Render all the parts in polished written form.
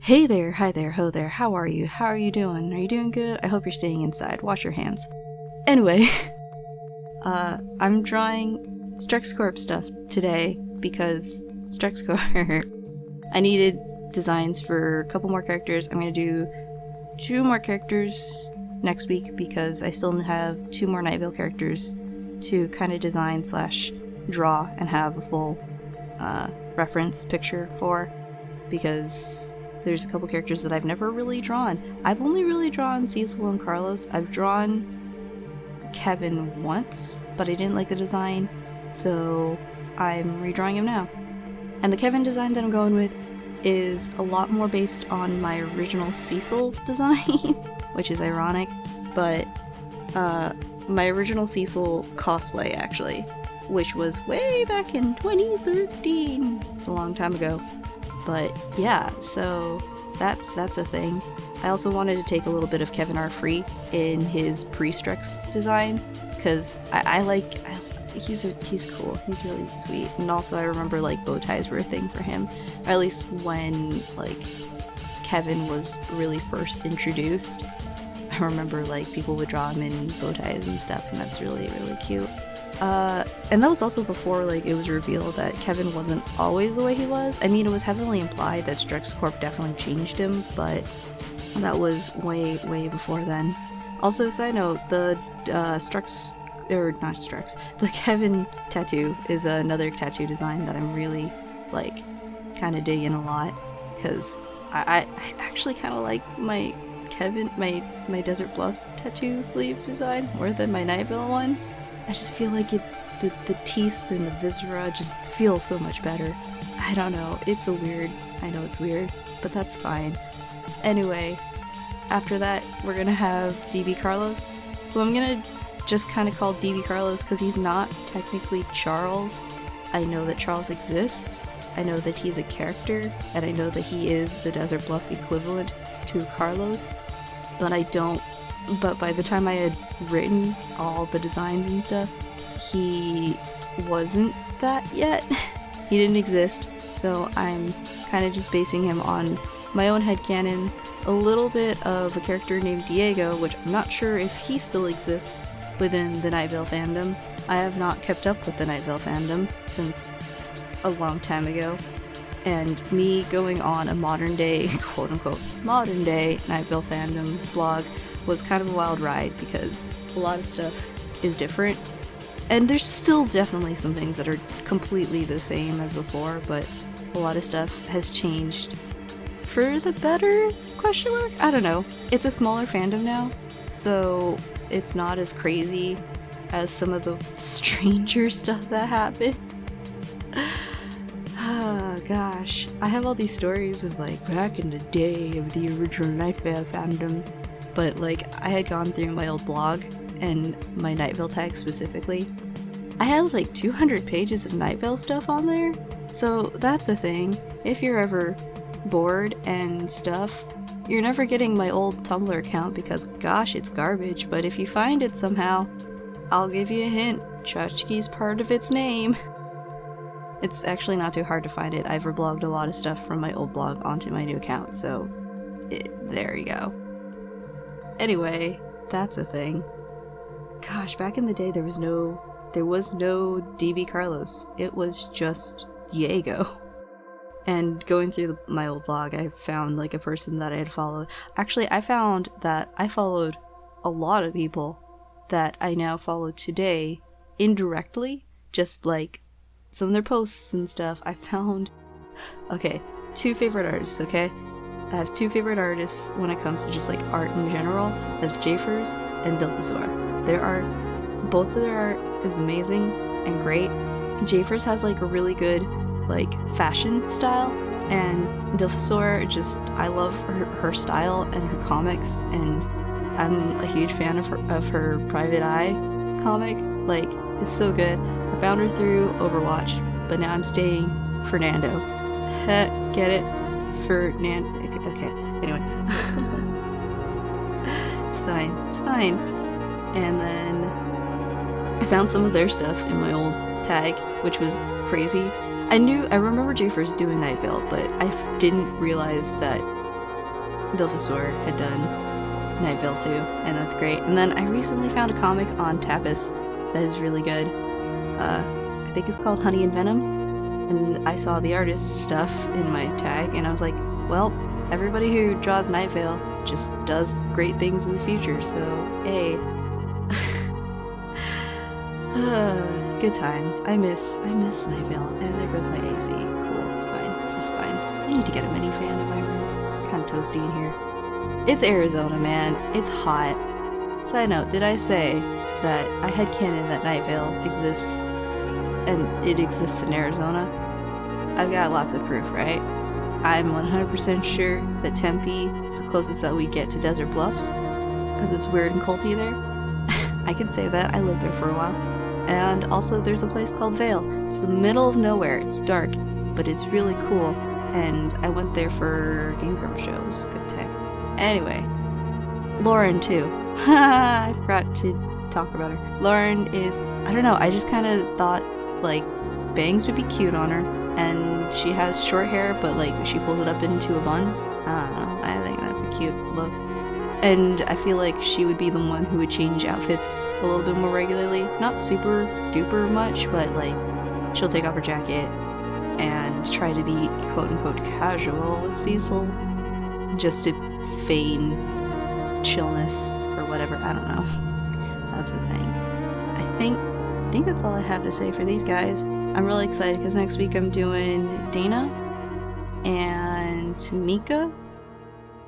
Hey there, hi there, ho there, how are you? How are you doing? Are you doing good? I hope you're staying inside. Wash your hands. Anyway, I'm drawing StrexCorp stuff today because StrexCorp. I needed designs for a couple more characters. I'm gonna do 2 more characters next week because I still have 2 more Night Vale characters to kind of design / draw and have a full reference picture for, because there's a couple characters that I've never really drawn. I've only really drawn Cecil and Carlos. I've drawn Kevin once, but I didn't like the design, so I'm redrawing him now. And the Kevin design that I'm going with is a lot more based on my original Cecil design, which is ironic, but my original Cecil cosplay, actually, which was way back in 2013. It's a long time ago. But yeah, so that's a thing. I also wanted to take a little bit of Kevin R. Free in his pre-Strex design, because he's cool, he's really sweet, and also I remember like bow ties were a thing for him, or at least when like Kevin was really first introduced. I remember like people would draw him in bow ties and stuff, and that's really, really cute. And that was also before like it was revealed that Kevin wasn't always the way he was. I mean, it was heavily implied that Strexcorp definitely changed him, but that was way before then. Also, side note, the the Kevin tattoo is another tattoo design that I'm really like kind of digging a lot, because I actually kind of like my Kevin, my Desert Bluffs tattoo sleeve design more than my Night Vale one. I just feel like the teeth and the viscera just feel so much better. I don't know, I know it's weird, but that's fine. Anyway, after that, we're gonna have DB Carlos, who I'm gonna just kind of call DB Carlos because he's not technically Charles. I know that Charles exists, I know that he's a character, and I know that he is the Desert Bluff equivalent to Carlos, but by the time I had written all the designs and stuff, he wasn't that yet. He didn't exist, so I'm kind of just basing him on my own headcanons, a little bit of a character named Diego, which I'm not sure if he still exists within the Night Vale fandom. I have not kept up with the Night Vale fandom since a long time ago, and me going on a modern day, quote-unquote, modern day Night Vale fandom blog was kind of a wild ride, because a lot of stuff is different, and there's still definitely some things that are completely the same as before, but a lot of stuff has changed for the better, ? I don't know. It's a smaller fandom now, so it's not as crazy as some of the stranger stuff that happened. Oh gosh, I have all these stories of like back in the day of the original Night Vale fandom. But like, I had gone through my old blog and my Night Vale tag specifically. I have like 200 pages of Night Vale stuff on there, so that's a thing. If you're ever bored and stuff, you're never getting my old Tumblr account because gosh, it's garbage, but if you find it somehow, I'll give you a hint. Tchotchke's part of its name. It's actually not too hard to find it. I've reblogged a lot of stuff from my old blog onto my new account, so there you go. Anyway, that's a thing. Gosh, back in the day there was no DB Carlos. It was just Diego. And going through my old blog, I found like a person that I had followed. Actually, I found that I followed a lot of people that I now follow today indirectly, just like some of their posts and stuff. I found, okay, 2 favorite artists, okay? I have 2 favorite artists when it comes to just like art in general, as Jafers and Dilphasaur. Both of their art is amazing and great. Jafers has like a really good like fashion style, and Dilphasaur, just, I love her style and her comics, and I'm a huge fan of her Private Eye comic. Like, it's so good. I found her through Overwatch, but now I'm staying Fernando. Get it? Fernando. Okay, anyway. It's fine. And then I found some of their stuff in my old tag, which was crazy. I remember Jafers doing Night Vale, but I didn't realize that Dilphosaur had done Night Vale too, and that's great. And then I recently found a comic on Tapas that is really good. I think it's called Honey and Venom, and I saw the artist stuff in my tag, and I was like, well, everybody who draws Night Vale just does great things in the future, so hey. Good times. I miss Night Vale, and there goes my AC. Cool, it's fine. This is fine. I need to get a mini fan in my room. It's kind of toasty in here. It's Arizona, man. It's hot. Side note, did I say that I had canon that Night Vale exists, and it exists in Arizona? I've got lots of proof, right? I'm 100% sure that Tempe is the closest that we get to Desert Bluffs, because it's weird and culty there. I can say that. I lived there for a while. And also there's a place called Vale. It's the middle of nowhere. It's dark, but it's really cool. And I went there for Game Grump shows. Good time. Anyway, Lauren too. I forgot to talk about her. Lauren is, I don't know, I just kind of thought like bangs would be cute on her. And she has short hair, but like she pulls it up into a bun. I don't know. I think that's a cute look. And I feel like she would be the one who would change outfits a little bit more regularly. Not super duper much, but like she'll take off her jacket and try to be quote unquote casual with Cecil just to feign chillness or whatever. I don't know. That's the thing. I think that's all I have to say for these guys. I'm really excited because next week I'm doing Dana and Tamika.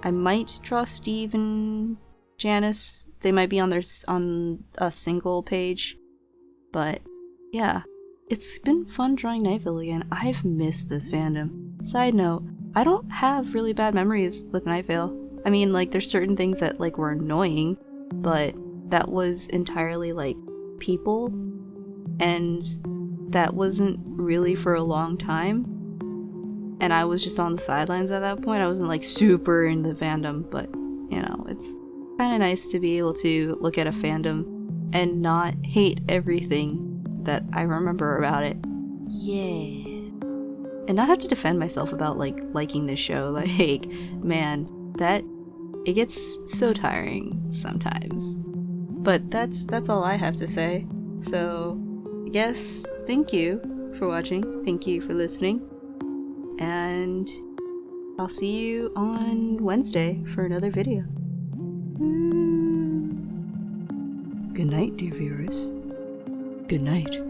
I might draw Steve and Janice. They might be on a single page. But yeah, it's been fun drawing Night Vale again. I've missed this fandom. Side note, I don't have really bad memories with Night Vale. I mean, like, there's certain things that like were annoying, but that was entirely like people, and that wasn't really for a long time. And I was just on the sidelines at that point. I wasn't like super in the fandom, but you know, it's kind of nice to be able to look at a fandom and not hate everything that I remember about it. Yeah. And not have to defend myself about like liking this show. Like, man, it gets so tiring sometimes. But that's all I have to say. So, yes, thank you for watching. Thank you for listening. And I'll see you on Wednesday for another video. Good night, dear viewers. Good night.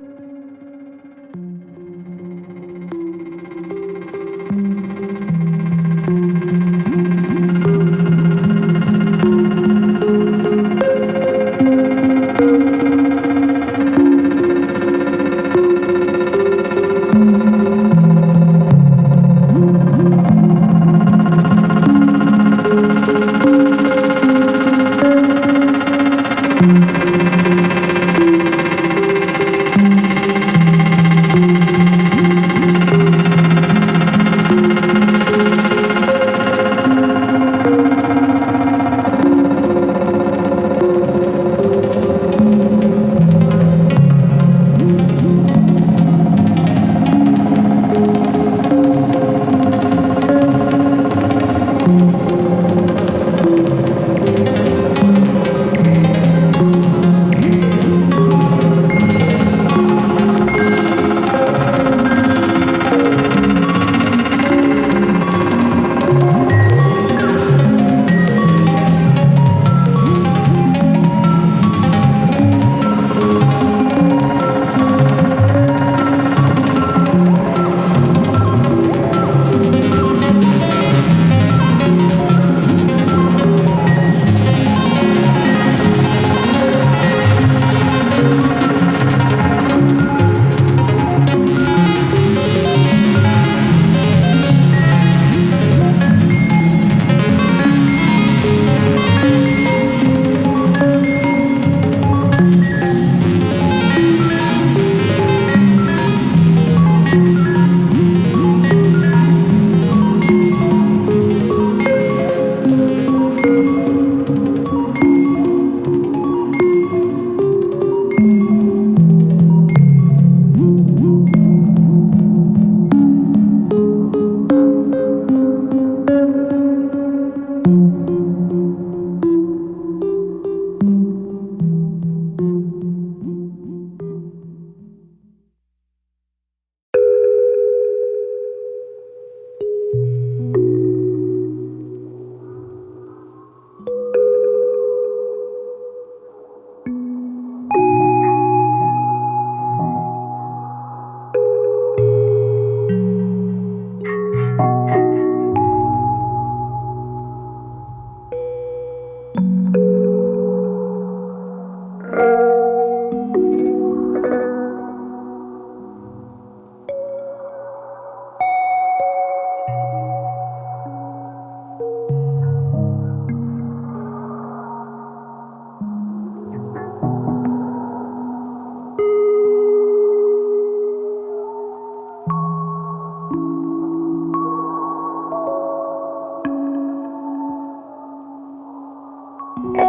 Thank you.